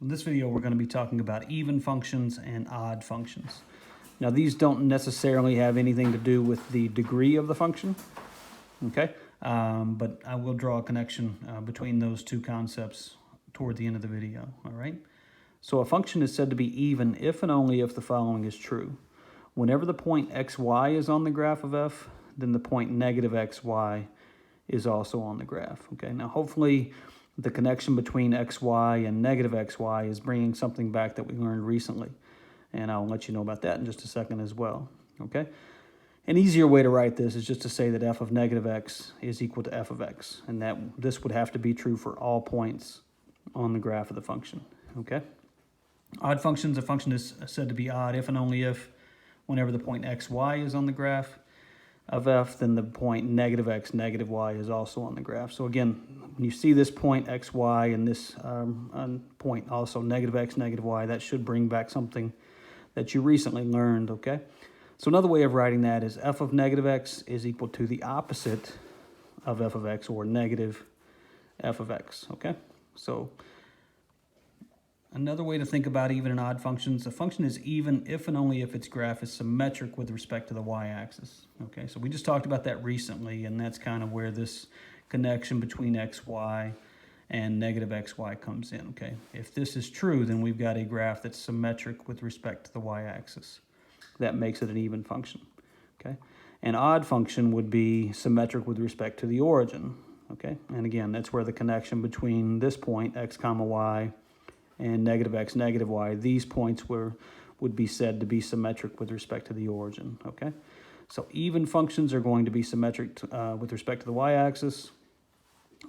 So in this video, we're going to be talking about even functions and odd functions. Now, these don't necessarily have anything to do with the degree of the function, okay? But I will draw a connection between those two concepts toward the end of the video, all right? So a function is said to be even if and only if the following is true. Whenever the point xy is on the graph of f, then the point negative xy is also on the graph, okay? Now, hopefully, the connection between xy and negative xy is bringing something back that we learned recently. And I'll let you know about that in just a second as well, okay? An easier way to write this is just to say that f of negative x is equal to f of x, and that this would have to be true for all points on the graph of the function, okay? Odd functions, a function is said to be odd if and only if whenever the point xy is on the graph of f, then the point negative x, negative y is also on the graph. So again, when you see this point xy and this point also negative x, negative y, that should bring back something that you recently learned, okay? So another way of writing that is f of negative x is equal to the opposite of f of x, or negative f of x, okay? So another way to think about even and odd functions, a function is even if and only if its graph is symmetric with respect to the y-axis. Okay, so we just talked about that recently, and that's kind of where this connection between xy and negative xy comes in, okay? If this is true, then we've got a graph that's symmetric with respect to the y-axis. That makes it an even function, okay? An odd function would be symmetric with respect to the origin, okay? And again, that's where the connection between this point, x comma y, and negative x, negative y, these points would be said to be symmetric with respect to the origin, okay? So even functions are going to be symmetric with respect to the y-axis.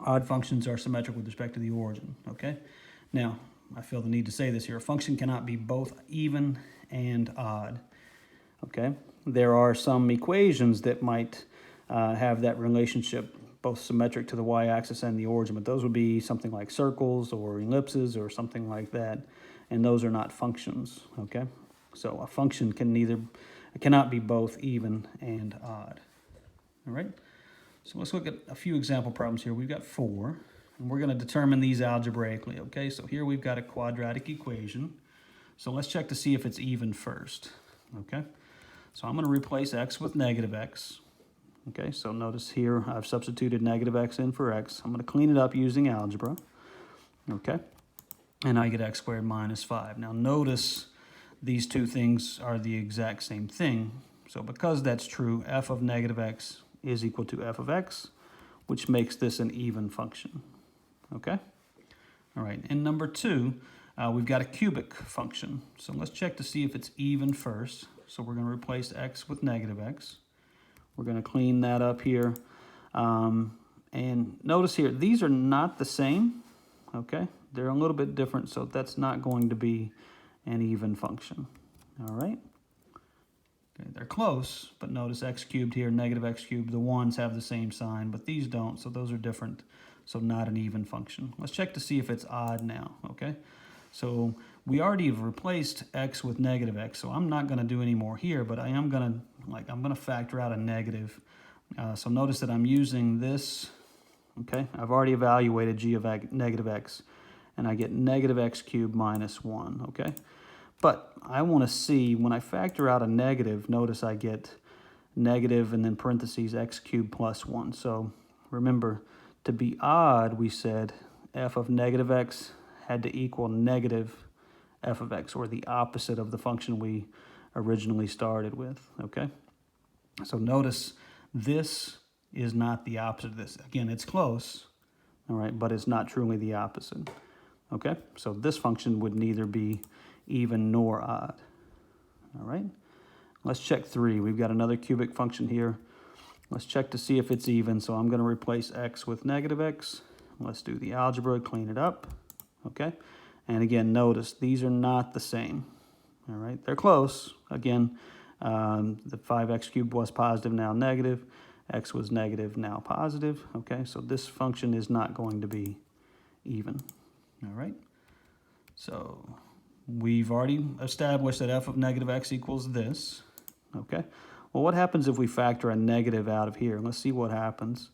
Odd functions are symmetric with respect to the origin, okay? Now, I feel the need to say this here. A function cannot be both even and odd, okay? There are some equations that might have that relationship both symmetric to the y-axis and the origin, but those would be something like circles or ellipses or something like that, and those are not functions, okay? So a function cannot be both even and odd, all right? So let's look at a few example problems here. We've got 4, and we're going to determine these algebraically, okay? So here we've got a quadratic equation. So let's check to see if it's even first, okay? So I'm going to replace x with negative x. Okay, so notice here I've substituted negative x in for x. I'm going to clean it up using algebra. Okay, and I get x squared minus 5. Now notice these two things are the exact same thing. So because that's true, f of negative x is equal to f of x, which makes this an even function. Okay, all right, in number 2, we've got a cubic function. So let's check to see if it's even first. So we're going to replace x with negative x. We're going to clean that up here. And notice here, these are not the same, okay? They're a little bit different, so that's not going to be an even function, all right? Okay, they're close, but notice x cubed here, negative x cubed, the ones have the same sign, but these don't, so those are different, so not an even function. Let's check to see if it's odd now, okay? So we already have replaced x with negative x, so I'm not going to do any more here, but I am going to, I'm going to factor out a negative. So notice that I'm using this, okay? I've already evaluated g of negative x, and I get negative x cubed minus 1, okay? But I want to see, when I factor out a negative, notice I get negative and then parentheses x cubed plus 1. So remember, to be odd, we said f of negative x had to equal negative f of x, or the opposite of the function we originally started with, okay? So notice this is not the opposite of this. Again, it's close, all right, but it's not truly the opposite, okay? So this function would neither be even nor odd, all right? Let's check 3. We've got another cubic function here. Let's check to see if it's even. So I'm going to replace x with negative x. Let's do the algebra, clean it up. Okay, and again, notice these are not the same, all right? They're close. Again, the 5x cubed was positive, now negative. X was negative, now positive, okay? So this function is not going to be even, all right? So we've already established that f of negative x equals this, okay? Well, what happens if we factor a negative out of here? Let's see what happens.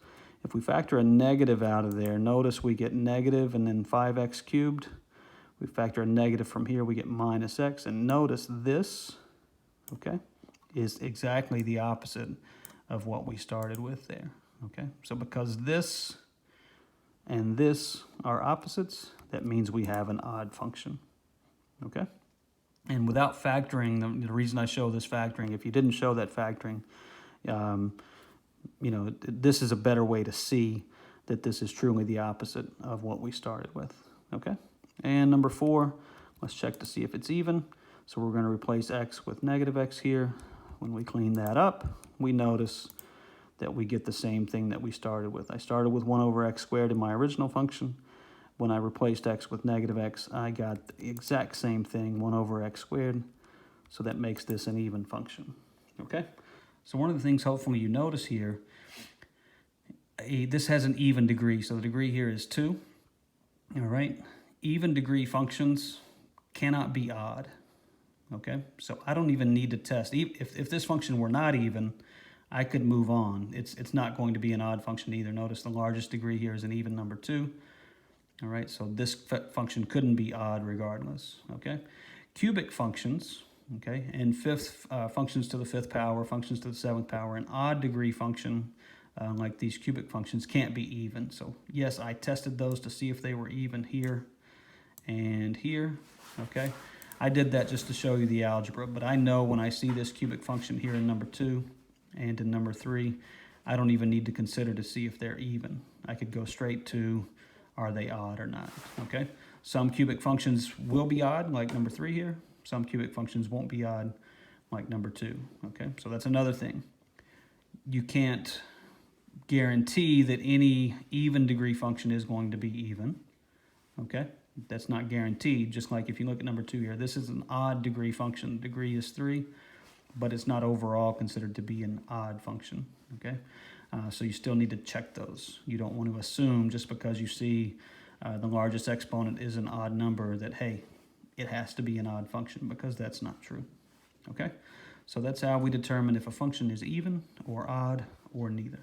If we factor a negative out of there, notice we get negative and then 5x cubed We factor a negative from here, we get minus x. And notice this, okay, is exactly the opposite of what we started with there, okay? So because this and this are opposites, that means we have an odd function, okay? And without factoring, the reason I show this factoring, if you didn't show that factoring, you know, this is a better way to see that this is truly the opposite of what we started with, okay? And number 4, let's check to see if it's even. So we're going to replace x with negative x here. When we clean that up, we notice that we get the same thing that we started with. I started with 1 over x squared in my original function. When I replaced x with negative x, I got the exact same thing, 1 over x squared. So that makes this an even function, okay? So one of the things hopefully you notice here, this has an even degree. So the degree here is 2, all right? Even degree functions cannot be odd, okay? So I don't even need to test. If this function were not even, I could move on. It's not going to be an odd function either. Notice the largest degree here is an even number 2. All right, so this function couldn't be odd regardless, okay? Cubic functions, okay, and functions to the 5th power, functions to the 7th power, an odd degree function like these cubic functions can't be even. So yes, I tested those to see if they were even here and here, okay? I did that just to show you the algebra, but I know when I see this cubic function here in number 2 and in number 3, I don't even need to consider to see if they're even. I could go straight to, are they odd or not, okay? Some cubic functions will be odd, like number 3 here. Some cubic functions won't be odd, like number 2, okay? So that's another thing. You can't guarantee that any even degree function is going to be even, okay? That's not guaranteed, just like if you look at number 2 here, this is an odd degree function. The degree is 3, but it's not overall considered to be an odd function, okay? So you still need to check those. You don't want to assume just because you see the largest exponent is an odd number that, hey, it has to be an odd function, because that's not true, okay? So that's how we determine if a function is even or odd or neither.